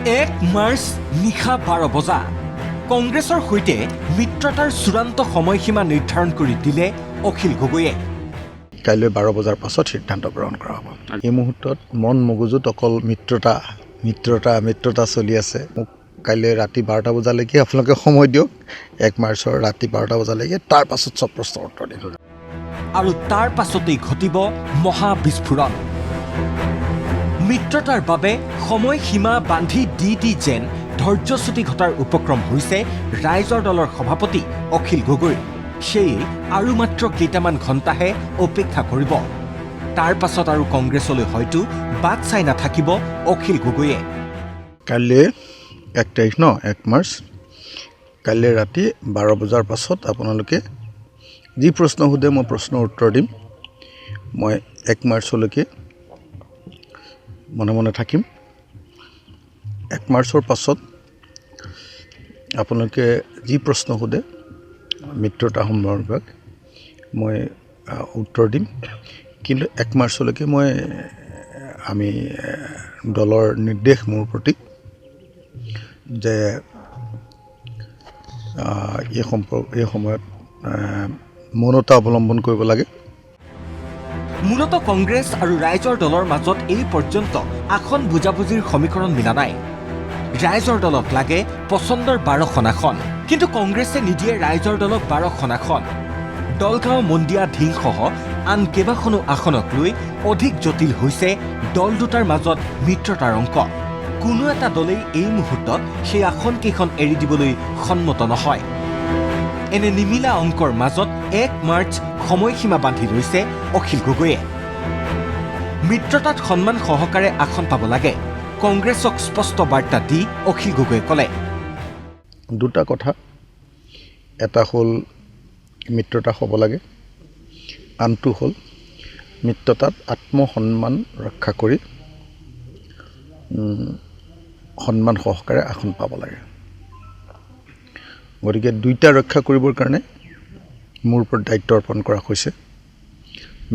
1 March নিশা 12 বজা কংগ্ৰেছৰ সৈতে মিত্ৰতাৰ চূড়ান্ত সময়সীমা নিৰ্ধাৰণ কৰি দিলে অখিল গগৈয়ে। কাইলৈ 12 বজাৰ পাছত সিদ্ধান্ত গ্ৰহণ কৰা হ'ব। এই মুহূৰ্তত মন মগজুত অকল মিত্ৰতা চলি আছে। মোক কাইলৈ ৰাতি 12টা বজালৈকে আপোনালোকে সময় দিয়ক, 1 মাৰ্চৰ ৰাতি 12টা বজালৈকে, তাৰ পাছত চব প্ৰশ্নৰ উত্তৰ দিম। আৰু তাৰ পাছতেই ঘটিব মহা বিস্ফোৰণ। মিত্ৰতাৰ বাবে সময়সীমা বান্ধি দি যেন ধৈৰ্যচ্যুতি ঘটাৰ উপক্ৰম হৈছে ৰাইজৰ দলৰ সভাপতি অখিল গগৈৰ। সেয়ে আৰু মাত্ৰ কেইটামান ঘণ্টাহে অপেক্ষা কৰিব। তাৰ পাছত আৰু কংগ্ৰেছলৈ হয়তো বাট চাই নাথাকিব অখিল গগৈয়ে। কাইলৈ 1 তাৰিখ 1 মাৰ্চ, কাইলৈ ৰাতি 12 বজাৰ পাছত আপোনালোকে যি প্ৰশ্ন সোধে মই প্ৰশ্নৰ উত্তৰ দিম। মই 1 মাৰ্চলৈকে মনে মনে থাকিম। 1 মাৰ্চৰ পাছত আপোনালোকে যি প্ৰশ্ন সোধে মিত্ৰতা সন্দৰ্ভত মই উত্তৰ দিম। কিন্তু 1 মাৰ্চলৈকে আমি দলৰ নিৰ্দেশ মোৰ প্ৰতি যে এই সময়ত মৌনতা অৱলম্বন কৰিব লাগে। মূলতঃ কংগ্ৰেছ আৰু ৰাইজৰ দলৰ মাজত এই পৰ্যন্ত আসন বুজাবুজিৰ সমীকৰণ মিলা নাই। ৰাইজৰ দলক লাগে পচন্দৰ 12খন আসন, কিন্তু কংগ্ৰেছে নিদিয়ে ৰাইজৰ দলক 12খন আসন। দলগাঁও মন্দিয়া ঢিংসহ আন কেইবাখনো আসনক লৈ অধিক জটিল হৈছে দল দুটাৰ মাজত মিত্ৰতাৰ অংক। কোনো এটা দলেই এই মুহূৰ্তত সেই আসনকেইখন এৰি দিবলৈ সন্মত নহয়। এনে নিমিলা অংকৰ মাজত 1 মাৰ্চ সময়সীমা বান্ধি লৈছে অখিল গগৈয়ে। মিত্ৰতাত সন্মান সহকাৰে আসন পাব লাগে, কংগ্ৰেছক স্পষ্ট বাৰ্তা দি অখিল গগৈয়ে ক'লে। দুটা কথা, এটা হ'ল মিত্ৰতা হ'ব লাগে, আনটো হ'ল মিত্ৰতাত আত্মসন্মান ৰক্ষা কৰি সন্মান সহকাৰে আসন পাব লাগে। গতিকে দুইটা ৰক্ষা কৰিবৰ কাৰণে মোৰ ওপৰত দায়িত্ব অৰ্পণ কৰা হৈছে।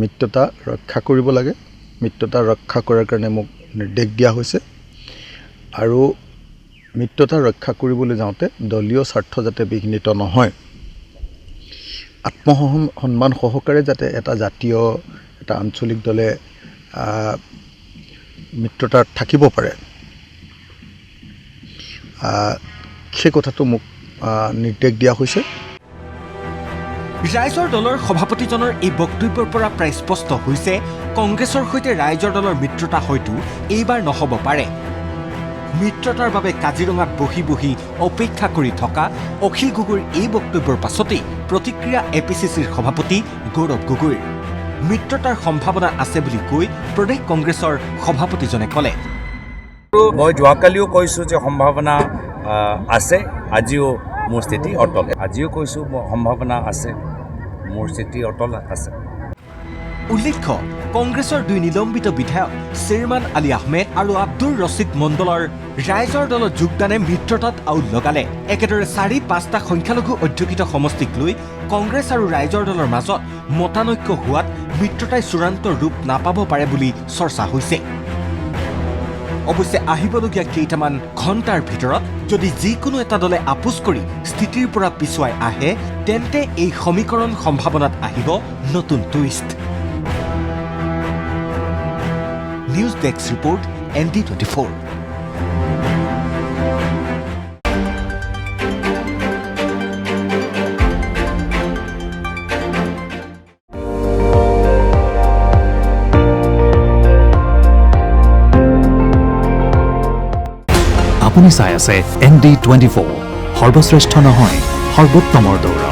মিত্ৰতা ৰক্ষা কৰিব লাগে, মিত্ৰতা ৰক্ষা কৰাৰ কাৰণে মোক নিৰ্দেশ দিয়া হৈছে। আৰু মিত্ৰতা ৰক্ষা কৰিবলৈ যাওঁতে দলীয় স্বাৰ্থ যাতে বিঘ্নিত নহয়, আত্মসন্মান সহকাৰে যাতে এটা জাতীয় এটা আঞ্চলিক দলে মিত্ৰতাত থাকিব পাৰে, সেই কথাটো মোক নিৰ্দেশ দিয়া হৈছে। ৰাইজৰ দলৰ সভাপতিজনৰ এই বক্তব্যৰ পৰা প্ৰায় স্পষ্ট হৈছে কংগ্ৰেছৰ সৈতে ৰাইজৰ দলৰ মিত্ৰতা হয়তো এইবাৰ নহ'ব পাৰে। মিত্ৰতাৰ বাবে কাজিৰঙাত বহি অপেক্ষা কৰি থকা অখিল গগৈৰ এই বক্তব্যৰ পাছতেই প্ৰতিক্ৰিয়া APCCৰ সভাপতি গৌৰৱ গগৈৰ। মিত্ৰতাৰ সম্ভাৱনা আছে বুলি কৈ প্ৰদেশ কংগ্ৰেছৰ সভাপতিজনে ক'লে। মই যোৱাকালিও কৈছোঁ যে সম্ভাৱনা আছে, আজিও মোৰ স্থিতি অটল। আজিও কৈছোঁ সম্ভাৱনা আছে, মোৰ স্থিতি অটল আছে। উল্লেখ্য, কংগ্ৰেছৰ 2 নিলম্বিত বিধায়ক শ্বেৰমান আলী আহমেদ আৰু আব্দুৰ ৰছিদ মণ্ডলৰ ৰাইজৰ দলত যোগদানে মিত্ৰতাত আউল লগালে। একেদৰে 4-5টা সংখ্যালঘু অধ্যুষিত সমষ্টিক লৈ কংগ্ৰেছ আৰু ৰাইজৰ দলৰ মাজত মতানৈক্য হোৱাত মিত্ৰতাই চূড়ান্ত ৰূপ নাপাব পাৰে বুলি চৰ্চা হৈছে। অৱশ্যে আহিবলগীয়া কেইটামান ঘণ্টাৰ ভিতৰত যদি যিকোনো এটা দলে আপোচ কৰি স্থিতিৰ পৰা পিছুৱাই আহে, তেন্তে এই সমীকৰণ সম্ভাৱনাত আহিব নতুন twist. News desk report, ND24। আপুনি চাই আছে ND24, সৰ্বশ্ৰেষ্ঠ নহয় সৰ্বোত্তমৰ দৌৰ।